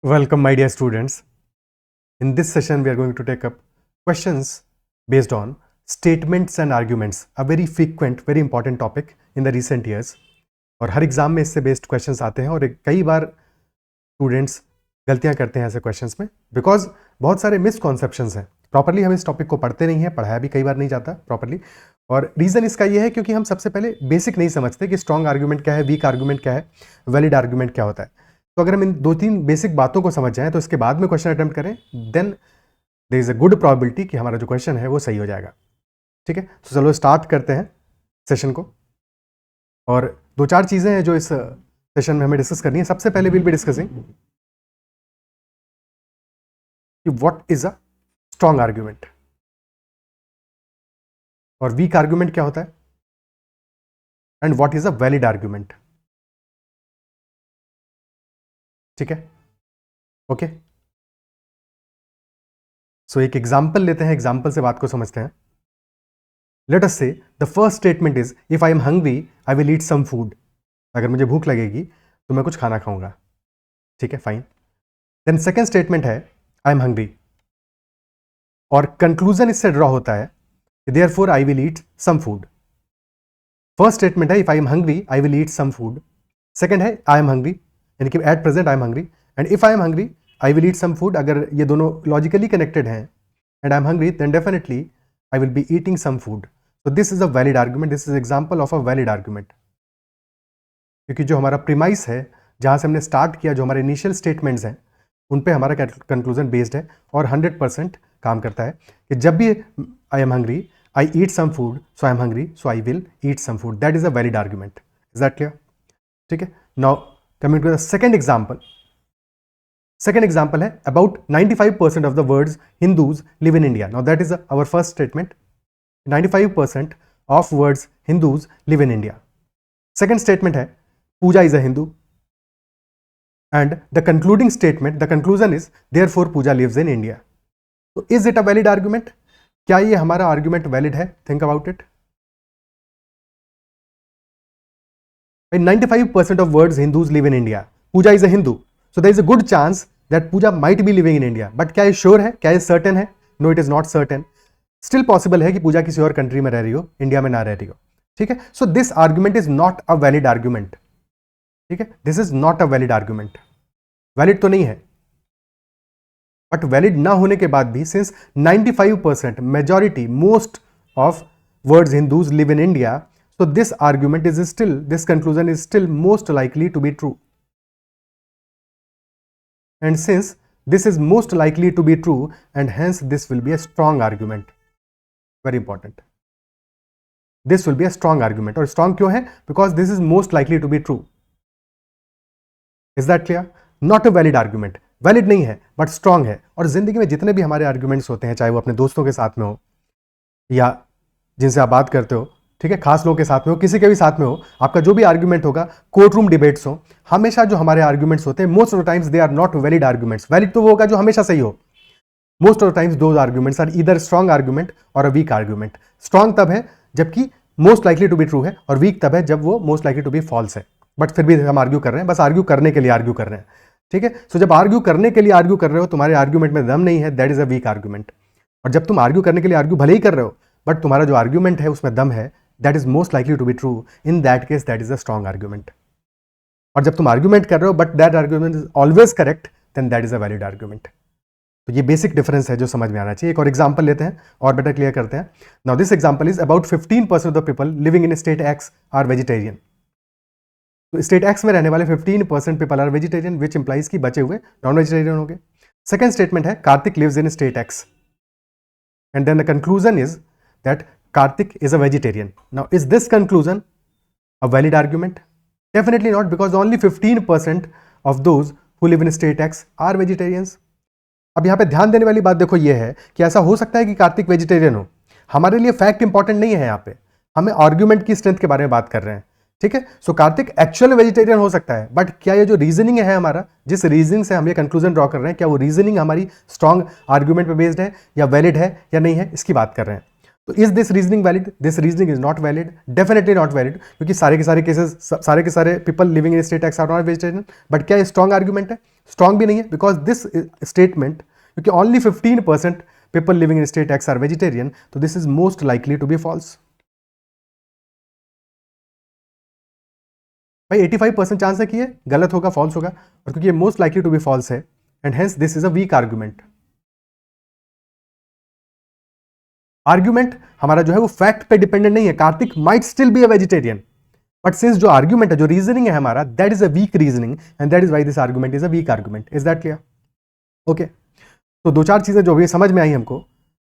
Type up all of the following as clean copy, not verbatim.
Welcome, my dear students. In this session, we are going to take up questions based on statements and arguments, a very frequent, very important topic in the recent years. और हर exam में इससे based questions आते हैं और कई बार students गलतियां करते हैं ऐसे क्वेश्चंस में बिकॉज बहुत सारे मिसकॉन्सेप्शंस हैं. प्रॉपरली हम इस टॉपिक को पढ़ते नहीं हैं, पढ़ाया भी कई बार नहीं जाता प्रॉपरली. और रीज़न इसका ये है क्योंकि हम सबसे पहले बेसिक नहीं समझते कि स्ट्रॉन्ग आर्गूमेंट क्या है, वीक आर्गूमेंट क्या है, वैलिड आर्गूमेंट क्या होता है. तो अगर हम इन 2-3 बेसिक बातों को समझ जाएं तो इसके बाद में क्वेश्चन अटेम्प्ट करें, then there is a good probability कि हमारा जो क्वेश्चन है वो सही हो जाएगा. ठीक है, तो चलो स्टार्ट करते हैं सेशन को. और 2-4 चीज़ें हैं जो इस सेशन में हमें डिस्कस करनी है. सबसे पहले विल बी डिस्कसिंग कि what is a strong argument और वीक आर्गूमेंट क्या होता है, and what is a valid argument. ठीक है, ओके. सो एक एग्जाम्पल लेते हैं, एग्जाम्पल से बात को समझते हैं. Let us say the first statement is if I am hungry I will eat some food. अगर मुझे भूख लगेगी तो मैं कुछ खाना खाऊंगा. ठीक है, फाइन. देन सेकेंड स्टेटमेंट है आई एम हंग्री और कंक्लूजन इससे ड्रॉ होता है therefore I will eat some food. First statement है if I am hungry I will eat some food. Second है आई एम हंग्री, यानी कि at present I am hungry, and if I am hungry I will eat some food. अगर ये दोनों logically connected हैं and I am hungry then definitely I will be eating some food. So this is a valid argument. This is example of a valid argument. क्योंकि जो हमारा premise है, जहाँ से हमने स्टार्ट किया, जो हमारे इनिशियल स्टेटमेंट्स हैं, उन पे हमारा कंक्लूजन बेस्ड है और 100% काम करता है कि जब भी I am hungry I eat some food, so I am hungry so I will eat some food. That is a valid argument. Is that clear? ठीक है. Now coming to the second example. Second example है about 95% of the words Hindus live in India. Now that is our first statement. 95% of words Hindus live in India. Second statement है Pooja is a Hindu, and the concluding statement, the conclusion is therefore Pooja lives in India. So is it a valid argument? क्या ये हमारा argument valid है? Think about it. 95% of words Hindus live in India. Pooja is a Hindu, so there is a good chance that Pooja might be living in India. But क्या ये sure है? क्या ये certain है? No, it is not certain. Still possible है कि पूजा किसी और कंट्री में रह रही हो, इंडिया में ना रह रही हो. ठीक है, सो this argument is not a valid argument. ठीक है, this is not a valid argument. Valid तो नहीं है, बट वैलिड ना होने के बाद भी since 95% majority most of world's Hindus live in India, so this argument is still, this conclusion is still most likely to be true. And since this is most likely to be true and hence this will be a strong argument. Very important. This will be a strong argument. और strong क्यों है? Because this is most likely to be true. Is that clear? Not a valid argument. Valid नहीं है but strong है. और जिंदगी में जितने भी हमारे arguments होते हैं, चाहे वो अपने दोस्तों के साथ में हो या जिनसे आप बात करते हो, ठीक है, खास लोगों के साथ में हो, किसी के भी साथ में हो, आपका जो भी आर्ग्यूमेंट होगा, कोर्ट रूम डिबेट्स हो, हमेशा जो हमारे आर्ग्यूमेंट्स होते हैं most of the times they are not valid arguments. Valid तो वो होगा जो हमेशा सही हो. Most of the times those arguments are either strong argument और अ वीक आर्ग्यूमेंट. स्ट्रॉन्ग तब है जबकि most likely to be true है, और वीक तब है जब वो most likely to be false है. बट फिर भी हम आर्ग्यू कर रहे हैं, बस आर्ग्यू करने के लिए आर्ग्यू कर रहे हैं. ठीक है, सो जब आर्ग्यू करने के लिए आर्ग्यू कर रहे हो, तुम्हारे आर्ग्यूमेंट में दम नहीं है, that is a weak argument. और जब तुम आर्ग्यू करने के लिए आर्ग्यू भले ही कर रहे हो बट तुम्हारा जो आर्ग्यूमेंट है उसमें दम है, that is most likely to be true. In that case that is a strong argument. और जब तुम आर्ग्यूमेंट कर रहे हो but that argument is always correct, then that is a valid argument. तो ये बेसिक डिफरेंस है जो समझ में आना चाहिए. एक और एग्जांपल लेते हैं और बेटर क्लियर करते हैं. Now this example is about 15% of the people living in state X are vegetarian. तो स्टेट एक्स में रहने वाले 15% people are vegetarian, which implies की बचे हुए नॉन वेजिटेरियन हो गए. सेकेंड स्टेटमेंट है Karthik lives in state X, and then the conclusion is that Karthik is a vegetarian. Now, is this conclusion a valid argument? Definitely not, because only 15% of those who live in state X are vegetarians. अब यहाँ पे ध्यान देने वाली बात देखो ये है कि ऐसा हो सकता है कि कार्तिक वेजिटेरियन हो. हमारे लिए फैक्ट इंपॉर्टेंट नहीं है, यहाँ पे हमें आर्ग्यूमेंट की स्ट्रेंथ के बारे में बात कर रहे हैं. ठीक है, सो कार्तिक एक्चुअल वेजिटेरियन हो सकता है, बट क्या ये जो रीजनिंग है हमारा, जिस रीजनिंग से हम ये कंक्लूजन ड्रॉ कर रहे हैं, क्या वो रीजनिंग हमारी स्ट्रॉन्ग आर्ग्यूमेंट पे बेस्ड है या वैलिड है या नहीं है, इसकी बात कर रहे हैं. तो is this reasoning valid? This reasoning is not valid, definitely not valid, क्योंकि सारे के सारे केसेस, सारे के सारे people living in state X are not vegetarian. But क्या ये स्ट्रॉन्ग आर्ग्यूमेंट है? स्ट्रांग भी नहीं है बिकॉज दिस स्टेटमेंट, क्योंकि only 15% people living in state X are vegetarian, तो this is most likely to be false. भाई 85% चांस है कि ये गलत होगा, फॉल्स होगा, और क्योंकि ये most likely to be false है and hence this is a weak argument. Argument हमारा जो है वो फैक्ट पे डिपेंडेंट नहीं है। Kartik might still be a vegetarian, but since जो आर्ग्यूमेंट है, जो रीजनिंग है हमारा, that is a weak reasoning and that is why this argument is a weak argument. Is that clear? Okay, तो दो चार चीजें जो भी समझ में आई हमको,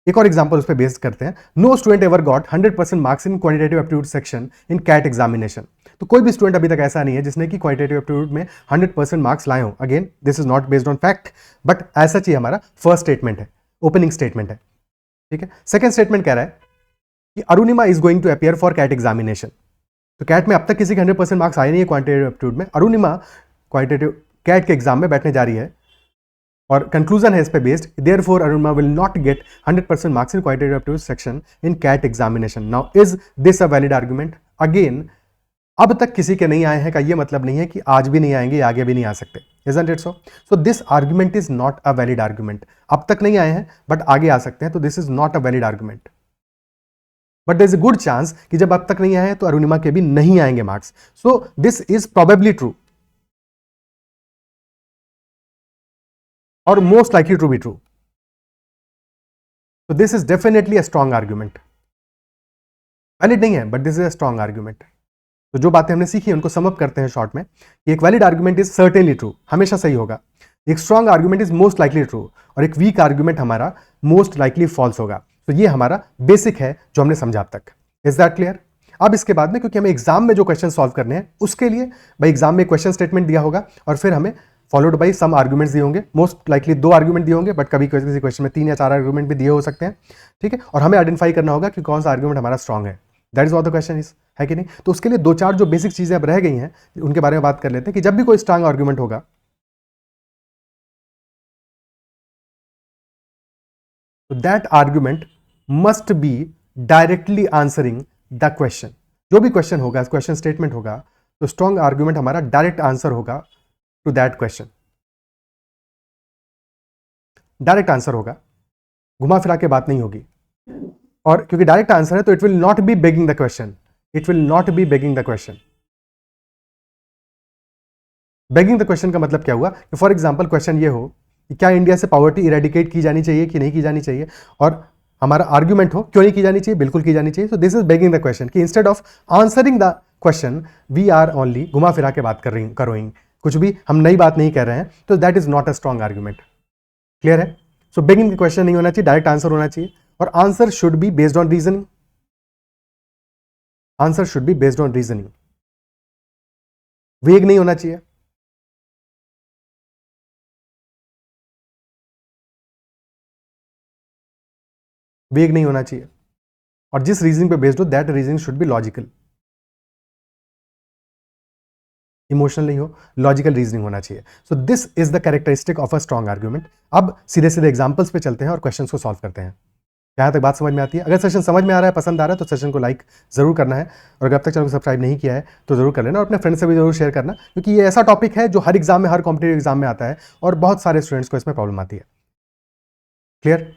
एक और एग्जांपल उस पर बेस करते हैं। No student ever got 100% marks in quantitative aptitude section in CAT examination. तो कोई भी स्टूडेंट अभी तक ऐसा नहीं है जिसने कि क्वांटिटेटिव एप्टीट्यूड में 100% मार्क्स लाए हो। Again this is not based on fact, but ऐसा चाहिए हमारा फर्स्ट स्टेटमेंट है, ओपनिंग स्टेटमेंट है, ठीक है। सेकंड स्टेटमेंट कह रहा है कि Arunima is going to appear for CAT examination. तो कैट में अब तक किसी के 100% मार्क्स आए नहीं है क्वांटिटेटिव एप्टीट्यूड में, अरुणिमा क्वांटिटेटिव कैट के एग्जाम में बैठने जा रही है, और कंक्लूजन है इस पे based, therefore Arunima will not get 100% marks in quantitative aptitude section in CAT examination. Now is this a valid argument? Again, अब तक किसी के नहीं आए हैं का ये मतलब नहीं है कि आज भी नहीं आएंगे, आगे भी नहीं आ सकते। Isn't it so? So this argument is not a valid argument. अब तक नहीं आए हैं बट आगे आ सकते हैं, तो this is not a valid argument. But there is a good chance कि जब अब तक नहीं आए हैं तो अरुणिमा के भी नहीं आएंगे marks. So this is probably true और most likely to be true. तो this is definitely a strong argument. Valid नहीं है but this is a strong argument. तो जो बातें हमने सीखी उनको समअप करते हैं शॉर्ट में। एक valid argument is certainly true, हमेशा सही होगा। एक strong argument is most likely true, और एक वीक आर्ग्यूमेंट हमारा मोस्ट लाइकली फॉल्स होगा। तो ये हमारा बेसिक है जो हमने समझा अब तक। Is that clear? अब इसके बाद में, क्योंकि हमें एग्जाम में जो क्वेश्चन सॉल्व करने हैं उसके लिए भाई एग्जाम में क्वेश्चन स्टेटमेंट दिया होगा और फिर हमें फॉलोड बाई सम आर्ग्यूमेंट्स दिए होंगे। मोस्ट लाइकली 2 आर्ग्यूमेंट दिए होंगे, बट कभी किसी क्वेश्चन में 3 या 4 आर्ग्यूमेंट भी दिए हो सकते हैं, ठीक है। और हमें आइडेंटिफाई करना होगा कि कौन सा आर्ग्यूमेंट हमारा स्ट्रॉन्ग है। That is what the question is, है कि नहीं? तो उसके लिए 2-4 जो बेसिक चीजें अब रह गई हैं उनके बारे में बात कर लेते हैं कि जब भी कोई स्ट्रॉन्ग आर्ग्यूमेंट होगा तो that argument must be directly answering the question. जो भी क्वेश्चन होगा, क्वेश्चन स्टेटमेंट होगा, तो स्ट्रॉन्ग आर्ग्यूमेंट हमारा डायरेक्ट आंसर होगा to that question. Direct answer होगा, घुमा फिरा के बात नहीं होगी। और क्योंकि डायरेक्ट आंसर है तो it will not be begging the question, it will not be begging the question. Begging the question का मतलब क्या हुआ कि फॉर एग्जांपल क्वेश्चन ये हो कि क्या इंडिया से पॉवर्टी इरेडिकेट की जानी चाहिए कि नहीं की जानी चाहिए, और हमारा आर्ग्यूमेंट हो क्यों नहीं की जानी चाहिए, बिल्कुल की जानी चाहिए। So this is begging the question कि instead of answering the question we are only घुमा फिरा के बात करोइंग, कुछ भी हम नई बात नहीं कर रहे हैं, तो that is not a strong argument. Clear है? सो बेगिंग द क्वेश्चन नहीं होना चाहिए, डायरेक्ट आंसर होना चाहिए, और answer should be based on reasoning. Answer should be based on reasoning, वेग नहीं होना चाहिए। वेग नहीं होना चाहिए, और जिस रीजनिंग पे बेस्ड हो that reasoning should be logical. Emotional नहीं हो, लॉजिकल रीजनिंग होना चाहिए। So this is the characteristic of a strong argument. अब सीधे सीधे एग्जांपल्स पे चलते हैं और क्वेश्चंस को सॉल्व करते हैं। यहाँ तक बात समझ में आती है? अगर सेशन समझ में आ रहा है, पसंद आ रहा है, तो सेशन को लाइक जरूर करना है, और अगर अब तक चैनल को सब्सक्राइब नहीं किया है तो जरूर कर लेना, और अपने फ्रेंड से भी जरूर शेयर करना, क्योंकि ये ऐसा टॉपिक है जो हर एग्जाम में, हर कॉम्पिटेटिव एग्जाम में आता है और बहुत सारे स्टूडेंट्स को इसमें प्रॉब्लम आती है। Clear?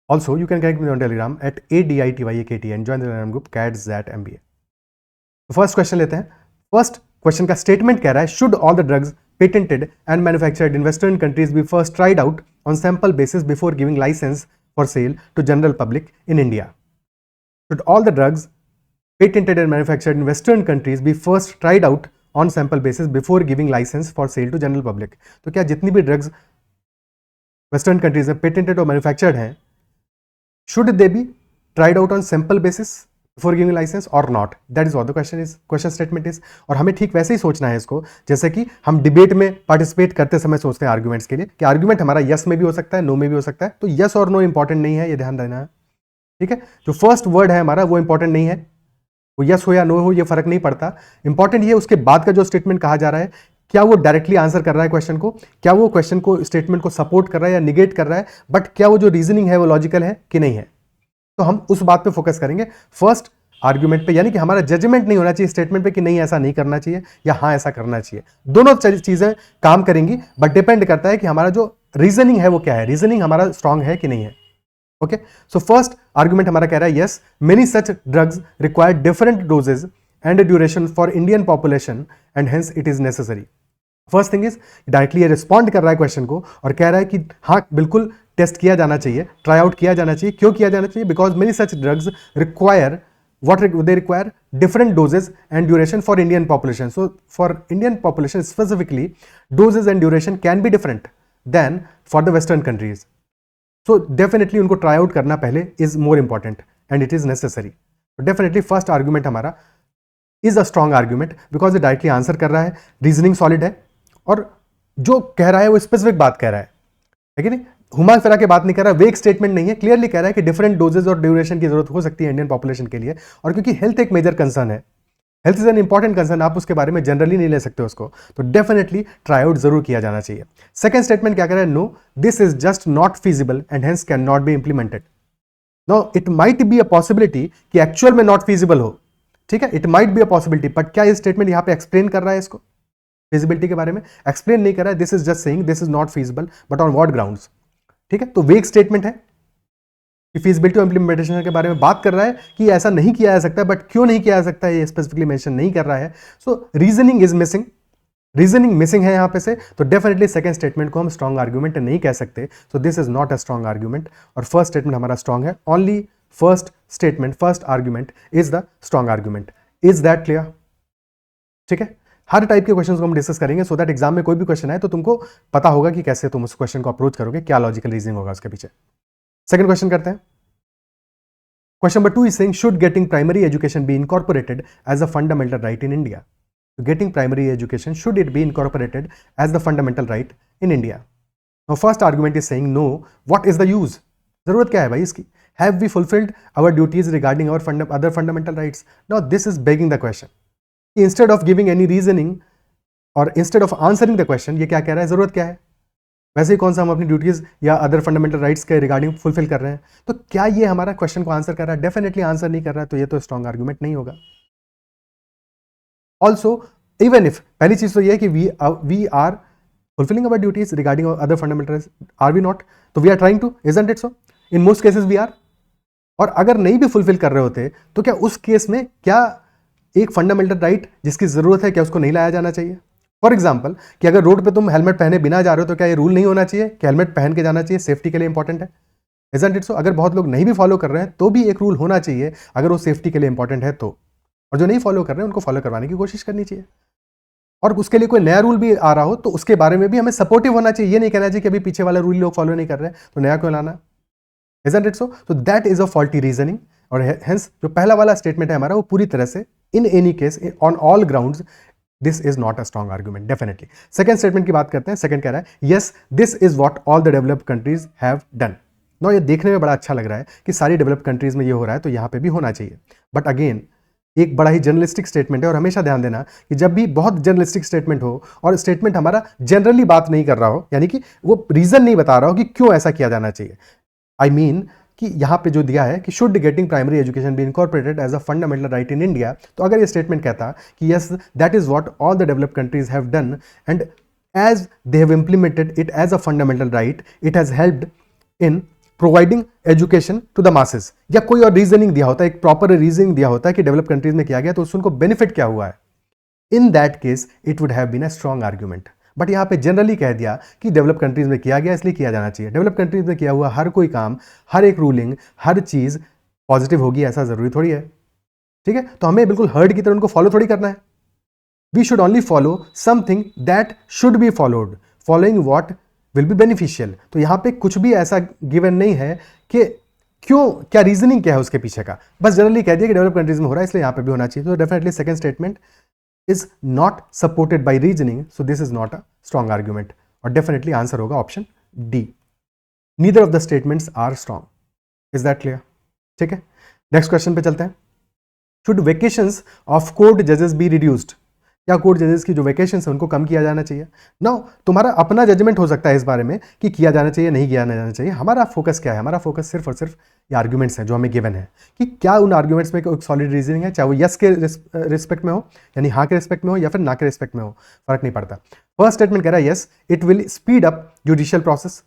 Also, you can connect with me on Telegram at ADITYAKT and join the Telegram group CATZAT-MBA. तो फर्स्ट क्वेश्चन लेते हैं। फर्स्ट क्वेश्चन का स्टेटमेंट कह रहा है, should all the drugs patented and manufactured in western countries be first tried out on sample basis before giving licence for sale to general public in India? Should all the drugs patented and manufactured in western countries be first tried out on sample basis before giving licence for sale to general public? तो क्या जितनी भी drugs western countries में patented और manufactured हैं, should they be tried out on sample basis before giving license or not? That is what the question is, question statement is. और हमें ठीक वैसे ही सोचना है इसको जैसे कि हम डिबेट में पार्टिसिपेट करते समय सोचते हैं आर्ग्यूमेंट्स के लिए, कि आर्ग्यूमेंट हमारा यस में भी हो सकता है, नो में भी हो सकता है। तो यस और नो इंपॉर्टेंट नहीं है, ये ध्यान देना है, ठीक है। जो फर्स्ट वर्ड है हमारा वो इंपॉर्टेंट नहीं है, वो यस हो या नो हो ये फर्क नहीं पड़ता। इंपॉर्टेंट ये उसके बाद का जो स्टेटमेंट कहा जा रहा है, क्या वो डायरेक्टली आंसर कर रहा है क्वेश्चन को, क्या वो क्वेश्चन को, स्टेटमेंट को सपोर्ट कर रहा है या निगेट कर रहा है, बट क्या वो जो रीजनिंग है वो लॉजिकल है कि नहीं है। तो हम उस बात पे फोकस करेंगे। फर्स्ट आर्ग्यूमेंट पे, यानी कि हमारा जजमेंट नहीं होना चाहिए स्टेटमेंट पे कि नहीं ऐसा नहीं करना चाहिए या हाँ ऐसा करना चाहिए। दोनों चीजें काम करेंगी, बट डिपेंड करता है कि हमारा जो रीजनिंग है वो क्या है, रीजनिंग हमारा स्ट्रांग है कि नहीं है। ओके, सो फर्स्ट आर्ग्यूमेंट हमारा कह रहा है yes many such drugs require different doses and duration for Indian population and hence it is necessary. First thing is directly ये रिस्पॉन्ड कर रहा है क्वेश्चन को और कह रहा है कि हाँ बिल्कुल टेस्ट किया जाना चाहिए, ट्राई आउट किया जाना चाहिए। क्यों किया जाना चाहिए? Because many such drugs require what they require different doses and duration for Indian population. So for Indian population specifically, doses and duration can be different than for the western countries. So definitely उनको try out करना पहले is more important and it is necessary. So definitely first argument हमारा is a strong argument because ये directly answer कर रहा है, reasoning solid है और जो कह रहा है वो specific बात कह रहा है कि नहीं, घुमा फिरा के बात नहीं कर रहा, वेग स्टेटमेंट नहीं है, क्लियरली कह रहा है कि डिफरेंट डोजेज और ड्यूरेशन की जरूरत हो सकती है इंडियन पॉपुलेशन के लिए। और क्योंकि हेल्थ एक मेजर कंसर्न है, health is an important concern, आप उसके बारे में जनरली नहीं ले सकते उसको, तो डेफिनेटली ट्राई आउट जरूर किया जाना चाहिए। सेकंड स्टेटमेंट क्या कह रहा है? No this is just not feasible and hence can not be implemented. No it might be a possibility कि एक्चुअल में नॉट फीजिबल हो, ठीक है, it might be a possibility, but क्या ये स्टेटमेंट यहां पे एक्सप्लेन कर रहा है इसको? फिजिबिलिटी के बारे में एक्सप्लेन नहीं कर रहा है, this is just saying this is not feasible, but on what grounds? ठीक है, तो वेग स्टेटमेंट है कि फीजिबिलिटी और इंप्लीमेंटेशन के बारे में बात कर रहा है कि ऐसा नहीं किया जा सकता, बट क्यों नहीं किया जा सकता है ये स्पेसिफिकली मेंशन नहीं कर रहा है। So reasoning is missing, reasoning missing है यहां पे से, तो डेफिनेटली सेकंड स्टेटमेंट को हम स्ट्रॉन्ग आर्ग्यूमेंट नहीं कह सकते। सो this is not a strong argument और फर्स्ट स्टेटमेंट हमारा स्ट्रॉन्ग है। Only first statement, first argument is the strong argument. Is that clear? ठीक है, हर टाइप के क्वेश्चंस को हम डिस्कस करेंगे सो दैट एग्जाम में कोई भी क्वेश्चन आए तो तुमको पता होगा कि कैसे तुम उस क्वेश्चन को अप्रोच करोगे, क्या लॉजिकल रीजनिंग होगा उसके पीछे। सेकंड क्वेश्चन करते हैं। Question number 2 is saying should getting primary education be incorporated as a fundamental right in India? Getting primary education should it be incorporated as the fundamental right in India? Now first argument is saying no, what is the use? जरूरत क्या है भाई इसकी? Have we fulfilled our duties regarding our other fundamental rights? Now this is begging the question. Instead of giving any reasoning और instead of answering the question, ये क्या कह रहा है? जरूरत क्या है? वैसे ही कौन सा हम अपनी ड्यूटीज या अदर फंडामेंटल राइट्स के रिगार्डिंग फुलफिल कर रहे हैं, तो क्या ये हमारा क्वेश्चन को आंसर कर रहा है? डेफिनेटली आंसर नहीं कर रहा है, तो ये तो स्ट्रॉन्ग आर्गुमेंट नहीं होगा। ऑल्सो इवन इफ, पहली चीज तो ये है कि we are fulfilling our duties regarding other fundamental rights, are we not? तो we are trying to, isn't it so? In most cases we are. और अगर नहीं भी फुलफिल कर रहे होते तो क्या उस केस में क्या एक फंडामेंटल राइट जिसकी जरूरत है क्या उसको नहीं लाया जाना चाहिए? फॉर एग्जाम्पल कि अगर रोड पे तुम हेलमेट पहने बिना जा रहे हो तो क्या ये रूल नहीं होना चाहिए कि हेलमेट पहन के जाना चाहिए, सेफ्टी के लिए इंपॉर्टेंट है, इजंट इट सो? अगर बहुत लोग नहीं भी फॉलो कर रहे हैं तो भी एक रूल होना चाहिए अगर वो सेफ्टी के लिए इंपॉर्टेंट है तो, और जो नहीं फॉलो कर रहे हैं उनको फॉलो करवाने की कोशिश करनी चाहिए। और उसके लिए कोई नया रूल भी आ रहा हो तो उसके बारे में भी हमें सपोर्टिव होना चाहिए, ये नहीं कहना चाहिए कि अभी पीछे वाला रूल लोग फॉलो नहीं कर रहे हैं तो नया क्यों लाना, इजंट इट सो? तो that is a faulty reasoning और हेंस जो पहला वाला स्टेटमेंट है हमारा वो पूरी तरह से in any case on all grounds this is not a strong argument definitely. Second statement की बात करते हैं। सेकंड कह रहा है yes this is what all the developed countries have done. No, ये देखने में बड़ा अच्छा लग रहा है कि सारी डेवलप्ड कंट्रीज में ये हो रहा है तो यहाँ पे भी होना चाहिए, बट अगेन एक बड़ा ही जर्नलिस्टिक स्टेटमेंट है और हमेशा ध्यान देना कि जब भी बहुत जर्नलिस्टिक स्टेटमेंट हो और स्टेटमेंट हमारा जनरली बात नहीं कर रहा हो, यानी कि वो रीजन नहीं बता रहा हो कि क्यों ऐसा किया जाना चाहिए, आई मीन कि यहाँ पे जो दिया है कि should getting primary education be incorporated as a fundamental right in India, तो अगर ये स्टेटमेंट कहता कि yes that is what all the developed countries have done and as they have implemented it as a fundamental right it has helped in providing education to the masses, या कोई और reasoning दिया होता है, एक proper reasoning दिया होता है कि डेवलप्ड कंट्रीज में किया गया तो उसको बेनिफिट क्या हुआ है, in that case it would have been a strong argument. But यहाँ पे जनरली कह दिया कि डेवलप कंट्रीज में किया गया इसलिए किया जाना चाहिए। डेवलप कंट्रीज में किया हुआ हर कोई काम, हर एक रूलिंग, हर चीज पॉजिटिव होगी ऐसा जरूरी थोड़ी है, ठीक है? तो हमें बिल्कुल हर्ड की तरह उनको फॉलो थोड़ी करना है। We should only follow something that should be followed, following what will be beneficial. तो यहाँ पे कुछ भी ऐसा गिवन नहीं है कि क्यों, क्या रीजनिंग क्या है उसके पीछे का, बस जनरली कह दिया कि डेवलप कंट्रीज में हो रहा है इसलिए यहाँ पे भी होना चाहिए। तो definitely second statement is not supported by reasoning, so this is not a strong argument और definitely answer होगा option D. Neither of the statements are strong. Is that clear? ठीक है, next question पे चलते हैं। Should vacations of court judges be reduced? या court जजेस की जो वैकेशन है उनको कम किया जाना चाहिए। नाउ तुम्हारा अपना जजमेंट हो सकता है इस बारे में कि किया जाना चाहिए नहीं किया जाना चाहिए। हमारा फोकस क्या है? हमारा फोकस सिर्फ और सिर्फ ये आर्ग्यूमेंट्स हैं जो हमें गिवन है कि क्या उन आर्ग्यूमेंट्स में कोई सॉलिड रीजनिंग है, चाहे वो यस के रिस्पेक्ट में हो यानी हाँ के रिस्पेक्ट में हो या फिर ना के रिस्पेक्ट में हो, फर्क नहीं पड़ता। फर्स्ट स्टेटमेंट कह रहा है yes it will speed up judicial process.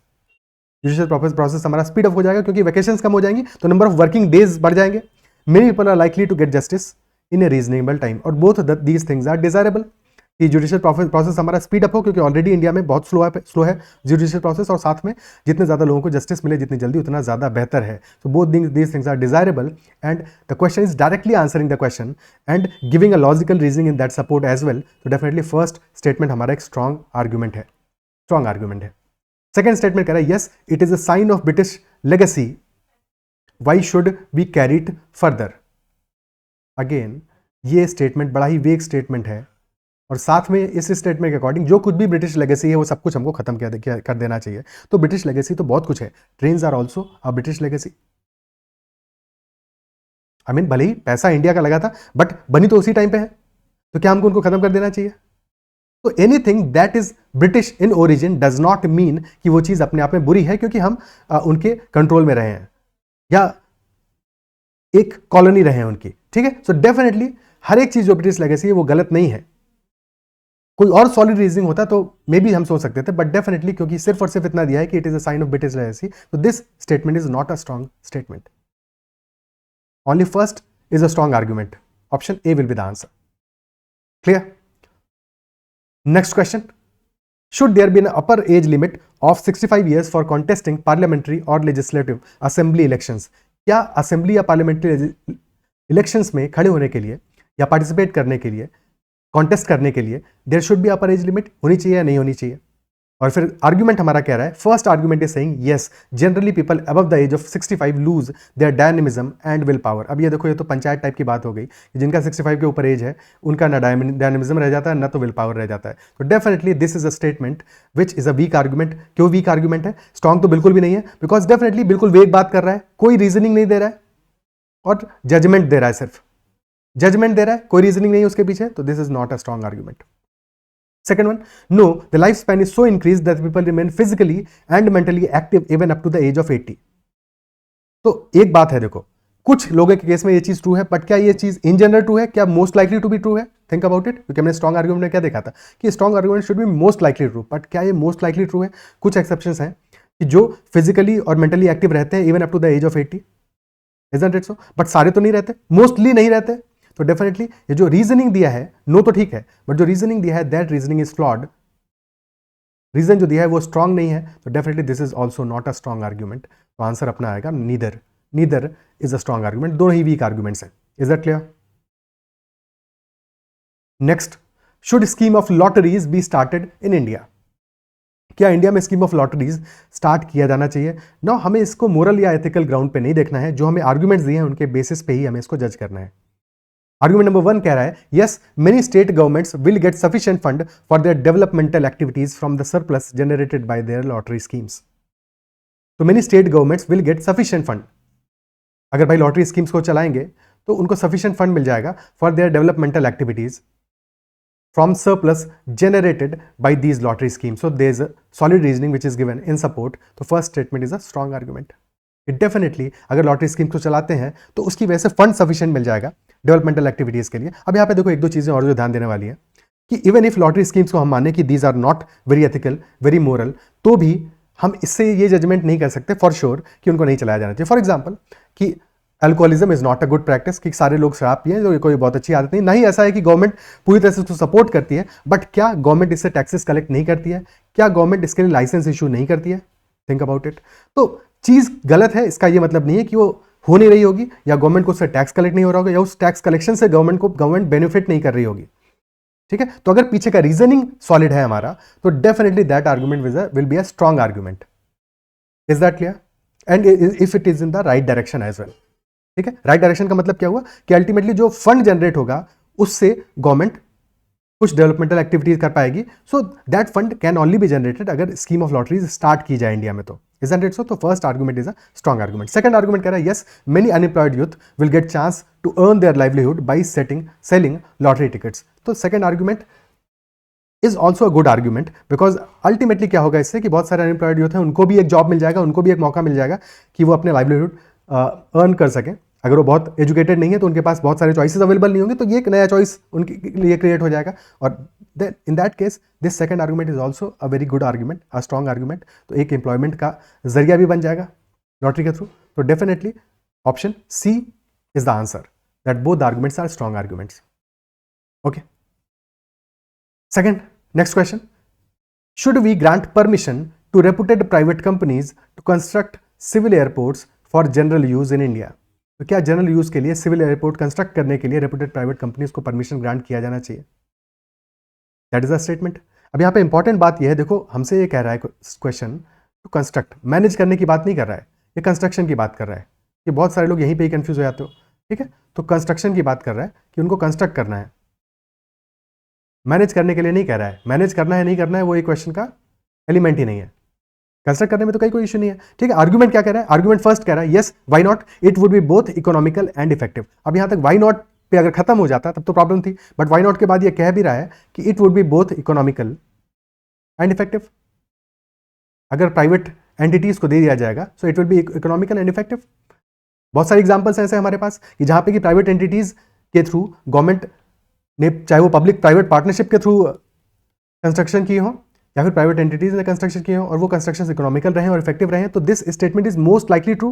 Judicial process हमारा स्पीड अप हो जाएगा क्योंकि वैकेशंस कम हो जाएंगी तो नंबर ऑफ वर्किंग डेज बढ़ जाएंगे। Many people are likely to get justice in a reasonable time और both these things are desirable कि जुडिशियल प्रोसेस हमारा स्पीड अप हो क्योंकि ऑलरेडी इंडिया में बहुत स्लो है जुडिशियल प्रोसेस और साथ में जितने ज़्यादा लोगों को जस्टिस मिले जितनी जल्दी उतना ज़्यादा बेहतर है। So both these things are desirable and the question is directly answering the question and giving a logical reasoning in that support as well. तो डेफिनेटली फर्स्ट स्टेटमेंट हमारा एक स्ट्रॉन्ग आर्ग्यूमेंट है। सेकेंड स्टेटमेंट कह रहा है yes it is a sign of British legacy why should be carried further. Again ये statement बड़ा ही वेग स्टेटमेंट है और साथ में इस स्टेटमेंट के अकॉर्डिंग जो कुछ भी ब्रिटिश लेगेसी है वो सब कुछ हमको खत्म कर देना चाहिए। तो ब्रिटिश लेगेसी तो बहुत कुछ है, trains are also a British legacy. I mean भले ही पैसा इंडिया का लगा था बट बनी तो उसी टाइम पे है, तो क्या हमको उनको खत्म कर देना चाहिए? तो anything that is British in origin does not mean कि वो चीज अपने आप में बुरी है क्योंकि हम उनके कंट्रोल में रहे हैं या एक कॉलोनी रहे हैं उनकी, ठीक है। सो डेफिनेटली हर एक चीज जो ब्रिटिश लेगेसी है वो गलत नहीं है। कोई और सॉलिड रीजनिंग होता तो मे बी हम सोच सकते थे, बट डेफिनेटली क्योंकि सिर्फ और सिर्फ इतना दिया है कि it is a sign of British legacy, तो this statement is not a strong statement. Only first is a strong argument. Option A will be the answer. Clear? Next question, should there be an upper age limit of 65 years for contesting parliamentary or legislative assembly elections? क्या assembly या parliamentary elections में खड़े होने के लिए या participate करने के लिए, कॉन्टेस्ट करने के लिए there should be upper age limit होनी चाहिए या नहीं होनी चाहिए? और फिर आर्ग्यूमेंट हमारा कह रहा है first argument is saying yes generally people above the age of 65 lose their dynamism and will power. अब ये देखो ये तो पंचायत टाइप की बात हो गई, जिनका 65 के ऊपर एज है उनका ना डायनेमिज्म रह जाता है ना तो विल पावर रह जाता है। तो definitely this is a statement which is a weak argument. क्यों वीक आर्ग्यूमेंट है? स्ट्रॉन्ग तो बिल्कुल भी नहीं है, बिकॉज डेफिनेटली बिल्कुल वेग बात कर रहा है, कोई रीजनिंग नहीं दे रहा है और जजमेंट दे रहा है, सिर्फ जजमेंट दे रहा है, कोई रीजनिंग नहीं है उसके पीछे। तो this is not a strong argument. Second one, no, the lifespan is so increased that people remain physically and mentally active even up to the age of 80. तो एक बात है, देखो कुछ लोगों के केस में ये चीज ट्रू है, बट क्या ये चीज इन जनरल ट्रू है? क्या most likely to be true है? Think about it. क्योंकि हमने स्ट्रॉन्ग आर्ग्यूमेंट में क्या देखा था कि strong argument should be most likely true, but क्या ये मोस्ट लाइकली ट्रू है? कुछ एक्सेप्शंस हैं कि जो फिजिकली और मेंटली एक्टिव रहते हैं even up to the age of 80, isn't it so? But सारे तो नहीं रहते, मोस्टली नहीं रहते। तो डेफिनेटली ये जो रीजनिंग दिया है, नो तो ठीक है, बट जो रीजनिंग दिया है that reasoning is flawed. Reason जो दिया है वो स्ट्रांग नहीं है, तो definitely this is also not a strong argument. तो आंसर अपना आएगा neither is a strong argument. दोनों ही वीक आर्ग्यूमेंट्स हैं। Is that clear? Next, should scheme of lotteries be started in India? क्या इंडिया में स्कीम ऑफ लॉटरीज स्टार्ट किया जाना चाहिए? नो, हमें इसको मोरल या एथिकल ग्राउंड पे नहीं देखना है, जो हमें आर्ग्यूमेंट्स दिए हैं उनके बेसिस पे ही हमें इसको जज करना है। आर्ग्यूमेंट नंबर 1 कह रहा है yes many state governments will get sufficient fund for their developmental activities from the surplus generated by their lottery schemes. तो many state governments will get sufficient fund, अगर भाई लॉटरी स्कीम्स को चलाएंगे तो उनको सफिशिएंट फंड मिल जाएगा for their developmental activities from surplus generated by these lottery schemes. So there is a solid reasoning which is given in support. तो first statement is a strong argument. It definitely अगर lottery scheme को चलाते हैं तो उसकी वजह से fund sufficient मिल जाएगा डेवलपमेंटल एक्टिविटीज के लिए। अब यहाँ पे देखो एक दो चीजें और जो ध्यान देने वाली है कि इवन इफ लॉटरी स्कीम्स को हम माने कि these are not very ethical, very moral, तो भी हम इससे ये जजमेंट नहीं कर सकते फॉर श्योर कि उनको नहीं चलाया जाना चाहिए। फॉर एग्जाम्पल कि alcoholism is not a good practice, कि सारे लोग शराब पिए, जो कोई बहुत अच्छी आदत नहीं। ना ही ऐसा है कि गवर्नमेंट पूरी तरह से उसको सपोर्ट करती है, बट क्या गवर्नमेंट इससे टैक्सेस कलेक्ट नहीं करती है? क्या गवर्नमेंट इसके लिए लाइसेंस इशू नहीं करती है? Think about it. तो चीज गलत है, इसका ये मतलब नहीं है कि वो हो नहीं रही होगी या गवर्नमेंट को उससे टैक्स कलेक्ट नहीं हो रहा होगा या उस टैक्स कलेक्शन से गवर्नमेंट बेनिफिट नहीं कर रही होगी। ठीक है, तो अगर पीछे का रीजनिंग सॉलिड है हमारा, तो definitely that argument will be a strong argument. Is that clear? And if it is in the right direction as well. ठीक है, राइट डायरेक्शन का मतलब क्या हुआ कि अल्टीमेटली जो फंड जनरेट होगा उससे गवर्नमेंट कुछ डेवलपमेंटल एक्टिविटीज कर पाएगी, so that fund can only be generated अगर स्कीम ऑफ लॉटरीज स्टार्ट की जाए इंडिया में तो। Isn't it so? तो first argument is a strong argument. Second argument कह रहा है yes many unemployed youth will get chance to earn their livelihood by selling lottery tickets. तो second argument is also a good argument, because ultimately क्या होगा इससे कि बहुत सारे अनएम्प्लॉयड यूथ हैं, उनको भी एक जॉब मिल जाएगा, उनको भी एक मौका मिल जाएगा कि वो अपने लाइवलीहुड अर्न कर सकें। अगर वो बहुत एजुकेटेड नहीं है तो उनके पास बहुत सारे चॉइसेस अवेलेबल नहीं होंगे, तो ये एक नया चॉइस उनके लिए क्रिएट हो जाएगा। और then in that case this second argument is also a very good argument, a strong argument. तो एक एम्प्लॉयमेंट का जरिया भी बन जाएगा लॉटरी के थ्रू। तो definitely option C is the answer, that both the arguments are strong arguments. Okay, second, next question. Should we grant permission to reputed private companies to construct civil airports for general use in India? तो क्या general use के लिए civil airport construct करने के लिए reputed private companies को permission grant किया जाना चाहिए? That is a statement. अब यहाँ पे इंपॉर्टेंट बात यह है, देखो हमसे ये कह रहा है क्वेश्चन टू कंस्ट्रक्ट, मैनेज करने की बात नहीं कर रहा है, ये कंस्ट्रक्शन की बात कर रहा है। कि बहुत सारे लोग यहीं पे ही कंफ्यूज हो जाते हो, ठीक है। तो कंस्ट्रक्शन की बात कर रहा है कि उनको कंस्ट्रक्ट करना है, मैनेज करने के लिए नहीं कह रहा है। मैनेज करना है नहीं करना है वो एक क्वेश्चन का एलिमेंट ही नहीं है। कंस्ट्रक्ट करने में तो कोई इशू नहीं है, ठीक है। आर्गुमेंट क्या कह रहा है? आर्गुमेंट फर्स्ट कह रहा है yes why not, it would be both economical and effective. अब यहां तक व्हाई नॉट पे अगर खत्म हो जाता तब तो प्रॉब्लम थी, बट व्हाई नॉट के बाद ये कह भी रहा है कि it would be both economical and effective. अगर प्राइवेट एंटिटीज को दे दिया जाएगा so it will be economical and effective. बहुत सारे एग्जाम्पल्स ऐसे हमारे पास कि जहां पे कि प्राइवेट एंटिटीज के थ्रू गवर्नमेंट ने, चाहे वो पब्लिक प्राइवेट पार्टनरशिप के थ्रू कंस्ट्रक्शन की हो या फिर प्राइवेट एंटिटीज ने कंस्ट्रक्शन किए हो और वो कंस्ट्रक्शन इकोनॉमिकल रहे और इफेक्टिव रहे, तो this statement is most likely true,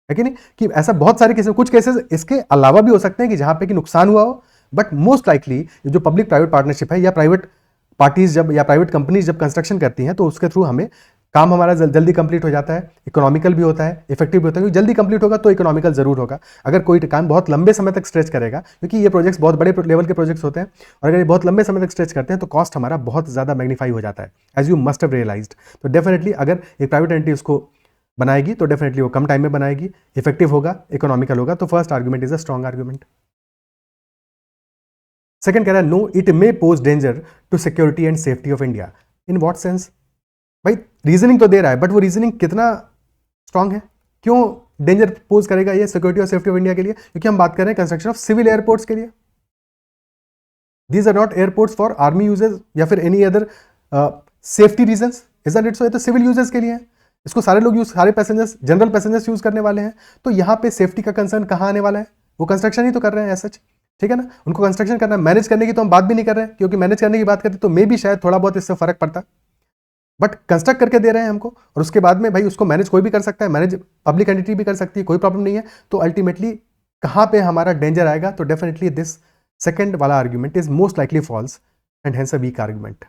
है कि नहीं? कि ऐसा बहुत सारे केसेस, कुछ केसेस इसके अलावा भी हो सकते हैं कि जहां पे कि नुकसान हुआ हो, बट मोस्ट लाइकली जो पब्लिक प्राइवेट पार्टनरशिप है या प्राइवेट पार्टीज जब या प्राइवेट कंपनीज जब कंस्ट्रक्शन करती हैं तो उसके थ्रू हमें काम हमारा जल्दी कंप्लीट हो जाता है, इकोनॉमिकल भी होता है, इफेक्टिव भी होता है। क्योंकि जल्दी कंप्लीट होगा तो इकोनॉमिकल जरूर होगा। अगर कोई काम बहुत लंबे समय तक स्ट्रेच करेगा, क्योंकि ये प्रोजेक्ट्स बहुत बड़े लेवल के प्रोजेक्ट्स होते हैं, और अगर ये बहुत लंबे समय तक स्ट्रेच करते हैं तो कॉस्ट हमारा बहुत ज़्यादा मैग्नीफाई हो जाता है, as you must have realised. तो डेफिनेटली अगर एक प्राइवेट एंटिटी उसको बनाएगी तो डेफिनेटली वो कम टाइम में बनाएगी, इफेक्टिव होगा, इकोनॉमिकल होगा। तो first argument is a strong argument. Second कह रहा है no it may pose danger to security and safety of India. In what sense? भाई रीजनिंग तो दे रहा है, बट वो रीजनिंग कितना स्ट्रांग है? क्यों डेंजर पोज करेगा ये सिक्योरिटी और सेफ्टी ऑफ इंडिया के लिए? क्योंकि हम बात कर रहे हैं कंस्ट्रक्शन ऑफ सिविल एयरपोर्ट्स के लिए। These are not airports for army uses या फिर any other safety reasons, isn't it so? ये तो सिविल यूजेस के लिए है, इसको सारे लोग यूज, सारे पैसेंजर्स, जनरल पैसेंजर्स यूज करने वाले हैं। तो यहाँ पे सेफ्टी का कंसर्न कहाँ आने वाला है? वो कंस्ट्रक्शन ही तो कर रहे हैं सच, ठीक है ना। उनको कंस्ट्रक्शन करना है, मैनेज करने की तो हम बात भी नहीं कर रहे हैं, क्योंकि मैनेज करने की बात करते तो मे भी शायद थोड़ा बहुत इससे फर्क पड़ता, बट कंस्ट्रक्ट करके दे रहे हैं हमको, और उसके बाद में भाई उसको मैनेज कोई भी कर सकता है, मैनेज पब्लिक एंटिटी भी कर सकती है, कोई प्रॉब्लम नहीं है। तो अल्टीमेटली कहाँ पे हमारा डेंजर आएगा? तो डेफिनेटली दिस सेकंड वाला argument is most likely false and hence a weak argument,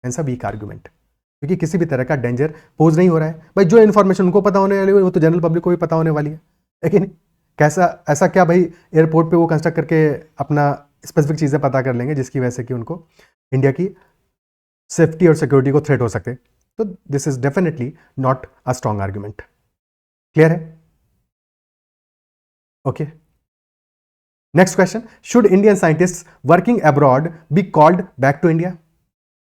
hence a weak argument. क्योंकि किसी भी तरह का डेंजर पोज नहीं हो रहा है। भाई जो इन्फॉर्मेशन उनको पता होने वाली है वो तो जनरल पब्लिक को भी पता होने वाली है, लेकिन कैसा ऐसा क्या भाई एयरपोर्ट पे वो कंस्ट्रक्ट करके अपना स्पेसिफिक चीज़ें पता कर लेंगे जिसकी वजह से कि उनको इंडिया की सेफ्टी और सिक्योरिटी को थ्रेट हो सकते। तो this is definitely not a strong argument. Clear है? Okay, next question, should Indian scientist working abroad be called back to India?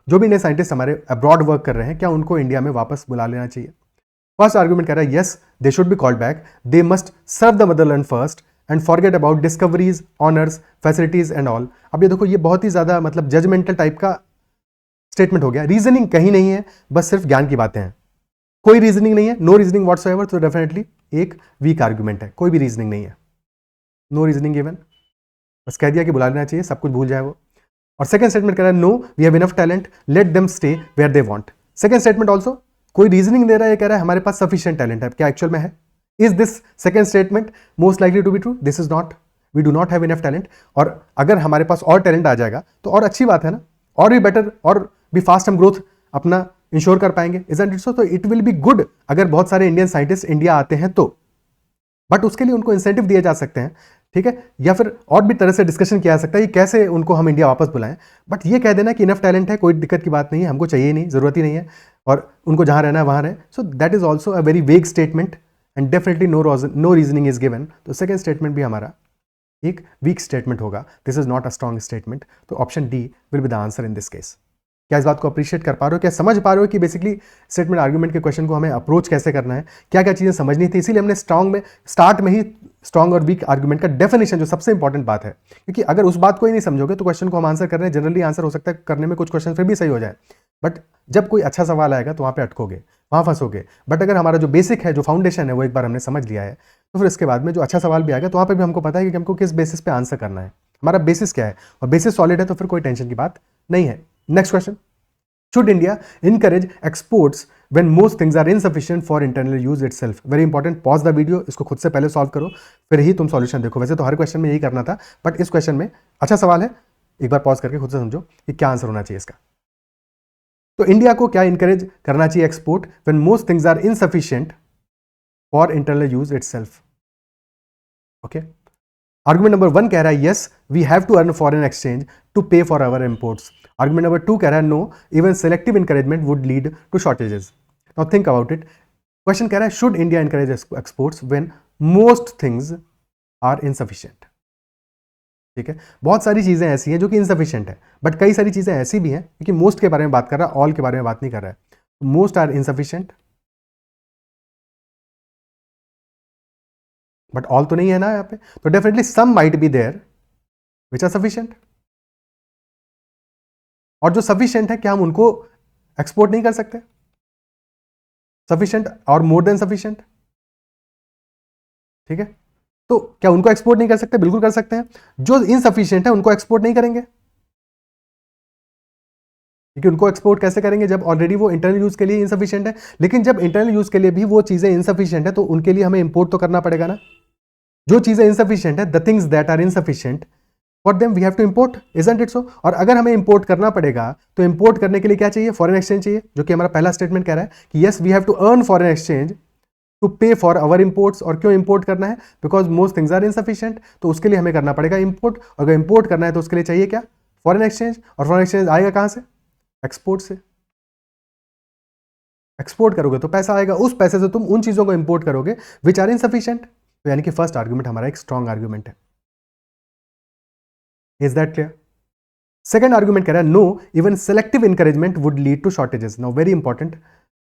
जो भी इंडियन साइंटिस्ट हमारे अब्रॉड वर्क कर रहे हैं, क्या उनको इंडिया में वापस बुला लेना चाहिए? फर्स्ट आर्गुमेंट कह रहा है yes they should be called back, they must serve the motherland first and forget about discoveries, honours, facilities and all. अब ये देखो, ये बहुत ही ज्यादा मतलब जजमेंटल टाइप का स्टेटमेंट हो गया। रीजनिंग कहीं नहीं है, बस सिर्फ ज्ञान की बातें हैं, कोई रीजनिंग नहीं है, नो रीजनिंग व्हाटसोएवर। तो डेफिनेटली एक वीक आर्गुमेंट है, कोई भी रीजनिंग नहीं है, नो रीजनिंग गिवन, बस कह दिया कि बुला लेना चाहिए, सब कुछ भूल जाए वो। और सेकंड स्टेटमेंट कह रहा है no we have enough talent, let them stay where they want. Second statement also कोई रीजनिंग दे रहा है, ये कह रहा है हमारे पास सफिशिएंट टैलेंट है, क्या एक्चुअल में है? Is this second statement most likely to be true? This is not, we do not have enough talent. और अगर हमारे पास और टैलेंट आ जाएगा तो और अच्छी बात है ना, और भी बेटर और भी फास्ट हम ग्रोथ अपना इंश्योर कर पाएंगे, इजंट इट सो? तो इट विल बी गुड अगर बहुत सारे इंडियन साइंटिस्ट इंडिया आते हैं तो, बट उसके लिए उनको इंसेंटिव दिए जा सकते हैं, ठीक है, या फिर और भी तरह से डिस्कशन किया जा सकता है कि कैसे उनको हम इंडिया वापस बुलाएं। बट ये कह देना कि इनफ टैलेंट है, कोई दिक्कत की बात नहीं है, हमको चाहिए नहीं, जरूरत ही नहीं है, और उनको जहां रहना है वहां रहे। So that is also a very vague statement and definitely no reasoning is given. तो सेकंड स्टेटमेंट भी हमारा एक वीक स्टेटमेंट होगा, this is not a strong statement. तो option D will be the answer in this case. क्या इस बात को अप्रिशिएट कर पा रहे हो, क्या समझ पा रहे हो कि बेसिकली स्टेटमेंट आर्गुमेंट के क्वेश्चन को हमें अप्रोच कैसे करना है, क्या क्या चीज़ें समझनी थी। इसीलिए हमने स्टार्ट में ही स्ट्रॉन्ग और वीक आर्गुमेंट का डेफिनेशन, जो सबसे इंपॉर्टेंट बात है, क्योंकि अगर उस बात को ही नहीं समझोगे तो क्वेश्चन को हम आंसर कर रहे हैं, जनरली आंसर हो सकता है करने में कुछ क्वेश्चन फिर भी सही हो जाए, बट जब कोई अच्छा सवाल आएगा तो वहाँ पे अटकोगे, वहाँ फंसोगे। बट अगर हमारा जो बेसिक है, जो फाउंडेशन है, वो एक बार हमने समझ लिया है, तो फिर इसके बाद में जो अच्छा सवाल भी आएगा तो वहाँ पे भी हमको पता है कि हमको किस बेसिस पे आंसर करना है, हमारा बेसिस क्या है, और बेसिस सॉलिड है तो फिर कोई टेंशन की बात नहीं है। Next question, should India encourage exports when most things are insufficient for internal use itself? Very important, pause the video, इसको खुद से पहले सॉल्व करो फिर ही तुम सॉल्यूशन देखो। वैसे तो हर क्वेश्चन में यही करना था, बट इस क्वेश्चन में अच्छा सवाल है, एक बार पॉज करके खुद से समझो कि क्या आंसर होना चाहिए इसका। तो इंडिया को क्या इंकरेज करना चाहिए export when most things are insufficient for internal use itself? Okay, argument number 1 कह रहा है yes we have to earn foreign exchange to pay for our imports. Argument number 2 कह रहा है no even selective encouragement would lead to shortages. Now think about it, question कह रहा है should India encourage exports when most things are insufficient. ठीक है, बहुत सारी चीजें ऐसी हैं जो कि इनसफिशिएंट है, बट कई सारी चीजें ऐसी भी हैं, क्योंकि मोस्ट के बारे में बात कर रहा है, ऑल के बारे में बात नहीं कर रहा है। Most are insufficient, but all तो नहीं है ना यहाँ पे, तो definitely some might be there which are sufficient, और जो सफिशिएंट है क्या हम उनको एक्सपोर्ट नहीं कर सकते? सफिशिएंट और मोर देन सफिशिएंट, ठीक है, तो क्या उनको एक्सपोर्ट नहीं कर सकते? बिल्कुल कर सकते हैं। जो इनसफिशिएंट है उनको एक्सपोर्ट नहीं करेंगे, क्योंकि उनको एक्सपोर्ट कैसे करेंगे जब ऑलरेडी वो इंटरनल यूज के लिए इनसफिशिएंट है। लेकिन जब इंटरनल यूज के लिए भी वो चीजें इनसफिशिएंट है तो उनके लिए हमें इंपोर्ट तो करना पड़ेगा ना। जो चीजें इनसफिशिएंट है, the things that are insufficient for them we have to import, isn't it so? और अगर हमें इंपोर्ट करना पड़ेगा तो इंपोर्ट करने के लिए क्या चाहिए? फॉरेन एक्सचेंज चाहिए, जो कि हमारा पहला स्टेटमेंट कह रहा है कि yes we have to earn foreign exchange to pay for our imports. और क्यों इंपोर्ट करना है? Because most things are insufficient, तो उसके लिए हमें करना पड़ेगा इंपोर्ट। अगर इंपोर्ट करना है तो उसके लिए चाहिए क्या? Foreign exchange. और फॉरेन एक्सचेंज आएगा कहां से? एक्सपोर्ट से। एक्सपोर्ट करोगे तो पैसा आएगा, उस पैसे से तुम उन चीजों को इंपोर्ट करोगे विच आर इनसफिशिएंट। तो यानी कि फर्स्ट आर्ग्यूमेंट हमारा एक स्ट्रॉन्ग आर्ग्यूमेंट है। Is that clear? Second argument कह रहा है no even selective encouragement would lead to shortages. Now very important,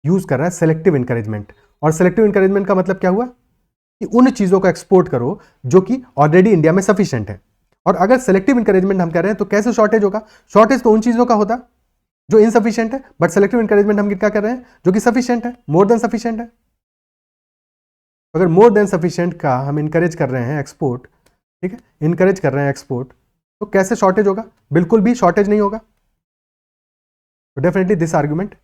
use कर रहा है सेलेक्टिव इंकरेजमेंट। और सेलेक्टिव इंकरेजमेंट का मतलब क्या हुआ कि उन चीजों को एक्सपोर्ट करो जो कि ऑलरेडी इंडिया में सफिशिएंट है। और अगर सेलेक्टिव इंकरेजमेंट हम कह रहे हैं तो कैसे शॉर्टेज होगा? शॉर्टेज तो उन चीजों का होता जो इनसफिशिएंट है, बट सेलेक्टिव इंकरेजमेंट हम क्या कर रहे हैं? जो कि सफिशिएंट है, मोर देन सफिशिएंट है। अगर मोर देन सफिशिएंट का हम इंकरेज कर रहे हैं एक्सपोर्ट, ठीक है, इंकरेज कर रहे हैं एक्सपोर्ट, तो कैसे शॉर्टेज होगा? बिल्कुल भी शॉर्टेज नहीं होगा। तो definitely this argument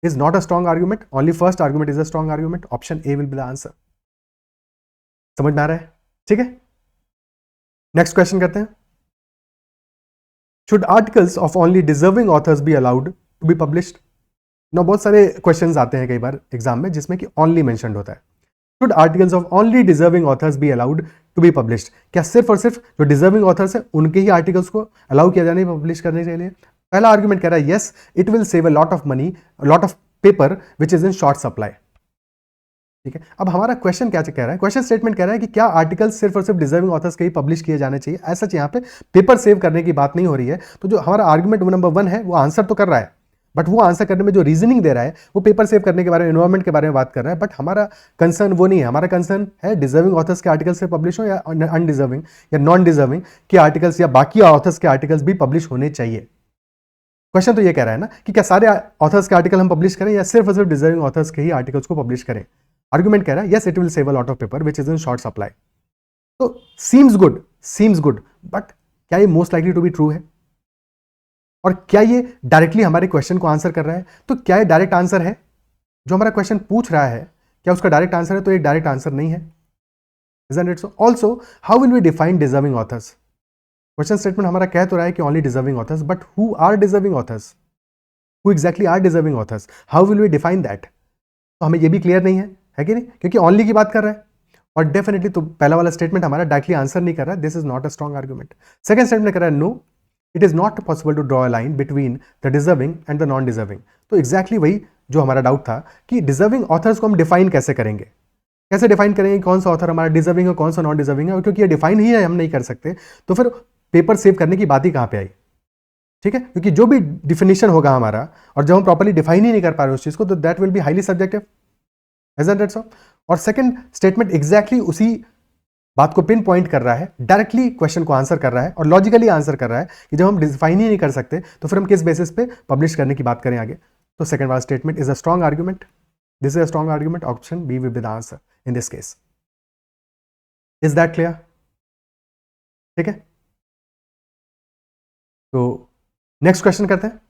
is not a strong argument, only first argument is a strong argument. Option A will be the answer. समझ में आ रहा है? ठीक है, नेक्स्ट क्वेश्चन करते हैं। Should articles of only deserving authors be allowed to be published? ना बहुत सारे क्वेश्चंस आते हैं कई बार एग्जाम में जिसमें कि only मेंशन्ड होता है। Should articles of only deserving authors be allowed to be published? क्या सिर्फ और सिर्फ जो डिजर्विंग ऑथर्स है उनके ही आर्टिकल्स को अलाउ किया जाने, पब्लिश करने के लिए? पहला आर्गुमेंट कह रहा है yes it will save a lot of money, lot of paper which is in short supply. ठीक है, अब हमारा क्वेश्चन क्या कह रहा है? क्वेश्चन स्टेटमेंट कह रहा है कि क्या आर्टिकल्स सिर्फ और सिर्फ डिजर्विंग ऑथर्स के ही पब्लिश किए जाने चाहिए? ऐसा यहाँ पे पेपर सेव करने की बात नहीं हो रही है। तो जो हमारा आर्गुमेंट नंबर 1 है वो आंसर तो कर रहा है, बट वो आंसर करने में जो रीजनिंग दे रहा है वो पेपर सेव करने के बारे में, एनवायरमेंट के बारे में बात कर रहा है। बट हमारा कंसर्न वो नहीं है। हमारा कंसर्न है डिजर्विंग ऑथर्स के आर्टिकल्स से पब्लिश हो या अनडिजर्विंग या नॉन डिजर्विंग के आर्टिकल्स या बाकी ऑथर्स के आर्टिकल्स भी पब्लिश होने चाहिए। क्वेश्चन तो ये कह रहा है ना कि क्या सारे ऑथर्स के आर्टिकल हम पब्लिश करें या सिर्फ और सिर्फ डिजर्विंग ऑथर्स के ही आर्टिकल्स को पब्लिश करें? आर्गुमेंट कह रहा है yes it will save a lot of paper which is in short supply. तो सीम्स गुड, बट क्या ये most likely to be true है? और क्या ये डायरेक्टली हमारे क्वेश्चन को आंसर कर रहा है? तो क्या ये डायरेक्ट आंसर है? जो हमारा क्वेश्चन पूछ रहा है क्या उसका डायरेक्ट आंसर है? तो एक डायरेक्ट आंसर नहीं है। Isn't it so? Also, how will we define deserving authors? Question statement हमारा कह तो रहा है कि only deserving authors, but who are deserving authors? Who exactly are deserving authors? How will we define that? तो हमें ये भी क्लियर नहीं है कि नहीं? क्योंकि only की बात कर रहा है और डेफिनेटली तो पहला वाला स्टेटमेंट हमारा डायरेक्टली आंसर नहीं कर रहा है। This is not a strong argument. Second statement कर रहा है no it is not possible to draw a line between the deserving and the non deserving. तो एग्जैक्टली वही जो हमारा डाउट था कि डिजर्विंग ऑथर्स को हम डिफाइन कैसे करेंगे, कैसे डिफाइन करेंगे कौन सा ऑथर हमारा डिजर्विंग है, कौन सा नॉन डिजर्विंग है? और क्योंकि ये डिफाइन ही है, हम नहीं कर सकते, तो फिर पेपर सेव करने की बात ही कहाँ पे आई? ठीक है, क्योंकि जो भी डिफिनेशन होगा हमारा, और जब हम प्रॉपर्ली डिफाइन ही नहीं कर पा रहे उस चीज को, तो that will be highly subjective, isn't it so? और सेकंड स्टेटमेंट एग्जैक्टली उसी बात को पिन पॉइंट कर रहा है, डायरेक्टली क्वेश्चन को आंसर कर रहा है और लॉजिकली आंसर कर रहा है कि जब हम डिफाइन ही नहीं कर सकते तो फिर हम किस बेसिस पे पब्लिश करने की बात करें आगे? तो सेकंड वाला statement is a strong argument, this is a strong argument, option B will be the answer in this case. Is that clear? ठीक है, तो नेक्स्ट क्वेश्चन करते हैं।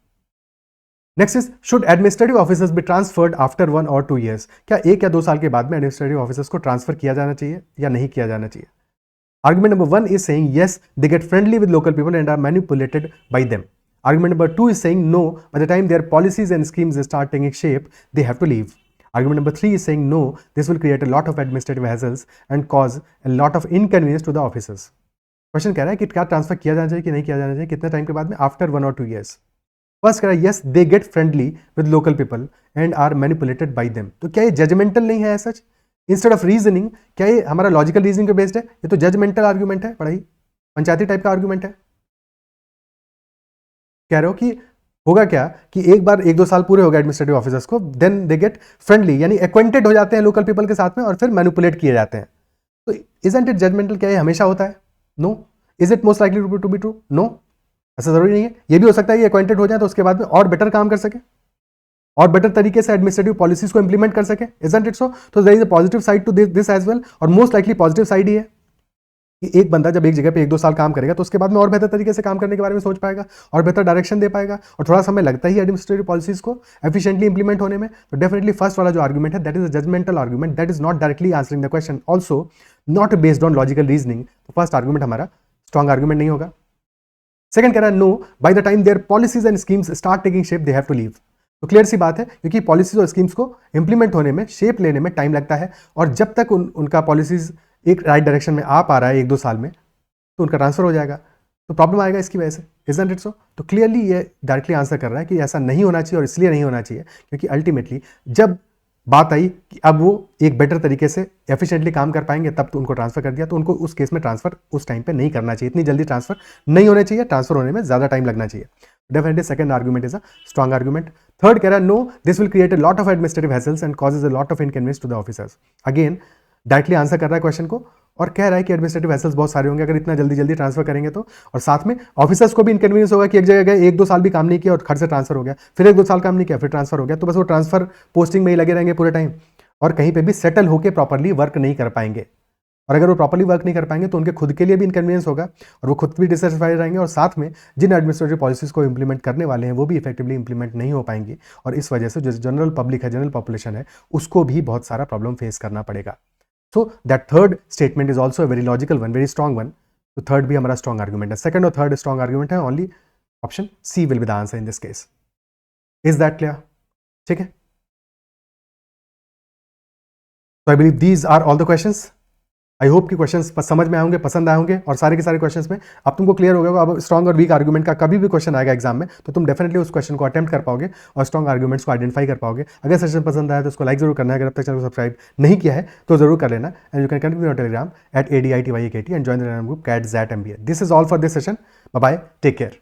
Next is, should administrative officers be transferred after 1 or 2 years? क्या 1 या 2 साल के बाद में एडमिनिस्ट्रेटिव ऑफिसर्स को ट्रांसफर किया जाना चाहिए या नहीं किया जाना चाहिए? Argument number 1 is saying yes, they get friendly with local people and are manipulated by them. Argument number 2 is saying no, by the time their policies and schemes start taking shape, they have to leave. Argument number 3 is saying no, this will create a lot of administrative hassles and cause a lot of inconvenience to the officers. Question कह रहा है कि क्या transfer किया जाना चाहिए कि नहीं किया जाना चाहिए, कितने टाइम के बाद में? After 1 or 2 years. फर्स्ट कह रहा है yes, they get friendly with local people and are manipulated by them. तो क्या ये जजमेंटल नहीं है सच? इंस्टेड ऑफ रीजनिंग, क्या ये हमारा लॉजिकल रीजनिंग पे बेस्ड है? ये तो जजमेंटल आर्ग्यूमेंट है, पढ़ाई पंचायती टाइप का आर्ग्यूमेंट है। कह रहे हो कि होगा क्या कि एक बार 1-2 साल पूरे हो गए एडमिनिस्ट्रेटिव ऑफिसर्स को, देन दे गेट फ्रेंडली, यानी एक्वेंटेड हो जाते हैं लोकल पीपल के साथ में और फिर मैनिपुलेट किए जाते हैं। तो इजंट इट जजमेंटल? क्या ये हमेशा होता है? No. Is it most likely to be true? No, ऐसा जरूरी नहीं है। ये भी हो सकता है कि एक्वेंटेड हो जाए तो उसके बाद में और बेटर काम कर सके और बेटर तरीके से एडमिनिस्ट्रेटिव पॉलिसीज को इंप्लीमेंट कर सके, इजंट इट सो? तो there is a positive side to this as well, और मोस्ट लाइकली पॉजिटिव साइड ही है कि एक बंदा जब एक जगह पे 1-2 साल काम करेगा तो उसके बाद में और बेहतर तरीके से काम करने के बारे में सोच पाएगा और बेहतर डायरेक्शन दे पाएगा, और थोड़ा समय लगता ही एडमिनिस्ट्रेटिव पॉलिसीज को एफिशिएंटली इंप्लीमेंट होने में। तो डेफिनेटली फर्स्ट वाला जो आर्ग्यूमेंट है that is a judgemental argument, that is not directly answering the question, also not based on logical reasoning. तो फर्स्ट आर्ग्यूमेंट हमारा स्ट्रॉन्ग आर्ग्यूमेंट नहीं होगा। सेकंड कह रहा है no, by the time their policies and schemes start taking shape they have to leave. तो clear सी बात है, क्योंकि पॉलिसीज और स्कीम्स को इंप्लीमेंट होने में, शेप लेने में टाइम लगता है, और जब तक उनका पॉलिसीज एक राइट डायरेक्शन में आ पा रहा है 1-2 साल में, तो उनका ट्रांसफर हो जाएगा, तो प्रॉब्लम आएगा इसकी वजह से, इजंट इट सो? तो क्लियरली ये डायरेक्टली आंसर कर रहा है कि ऐसा नहीं होना चाहिए, और इसलिए नहीं होना चाहिए क्योंकि अल्टीमेटली जब बात आई कि अब वो एक बेटर तरीके से एफिशिएंटली काम कर पाएंगे तब तो उनको ट्रांसफर कर दिया, तो उनको उस केस में ट्रांसफर उस टाइम पे नहीं करना चाहिए, इतनी जल्दी ट्रांसफर नहीं होना चाहिए, ट्रांसफर होने में ज़्यादा टाइम लगना चाहिए। Definitely second argument is a strong argument. Third कह रहा है no, this will create a lot of administrative hassles and causes a lot of inconvenience to the officers. Again directly answer कर रहा है क्वेश्चन को, और कह रहा है कि एडमिनिस्ट्रेटिव हैसल्स बहुत सारे होंगे अगर इतना जल्दी जल्दी ट्रांसफर करेंगे तो, और साथ में ऑफिसर्स को भी इनकन्वीनियंस होगा कि एक जगह गए 1-2 साल भी काम नहीं किया और घर से ट्रांसफर हो गया, फिर 1-2 साल काम नहीं किया फिर ट्रांसफर हो गया, तो बस वो ट्रांसफर पोस्टिंग में ही लगे रहेंगे पूरे टाइम और कहीं पे भी सेटल होकर प्रॉपर्ली वर्क नहीं कर पाएंगे, और अगर वो प्रॉपर्ली वर्क नहीं कर पाएंगे तो उनके खुद के लिए भी इनकन्वीनियंस होगा और वो खुद भी डिससेटिस्फाइड रहेंगे, और साथ में जिन एडमिनिस्ट्रेटिव पॉलिसीज को इंप्लीमेंट करने वाले हैं वो भी इफेक्टिवली इंप्लीमेंट नहीं हो पाएंगी, और इस वजह से जो जनरल पब्लिक है, जनरल पॉपुलेशन है, उसको भी बहुत सारा प्रॉब्लम फेस करना पड़ेगा। So that third statement is also very logical one, very strong one. तो थर्ड भी हमारा स्ट्रॉन्ग आर्ग्यूमेंट है, सेकंड और थर्ड स्ट्रॉन्ग आर्ग्यूमेंट है, only option C will be the answer in this case. Is that clear? ठीक है, तो I believe these are all the questions. I hope कि क्वेश्चंस समझ में आएंगे, पसंद आए होंगे, और सारे के सारे क्वेश्चंस में अब तुमको क्लियर हो गया। अब स्ट्रॉन्ग और वीक आर्गुमेंट का कभी भी क्वेश्चन आएगा एग्जाम में तो तुम डेफिनेटली उस क्वेश्चन को अटेम्प्ट कर पाओगे और स्ट्रॉन्ग आर्गुमेंट्स को आइडेंटिफाई कर पाओगे। अगर सेशन पसंद आया तो उसको लाइक जरूर करना है, अगर अब तक चैनल को सब्सक्राइब नहीं किया है तो जरूर कर लेना, and you can connect with Telegram @ADITYAKT and join the Telegram group CAT-XAT MBA। This is all for this session, bye bye, take care.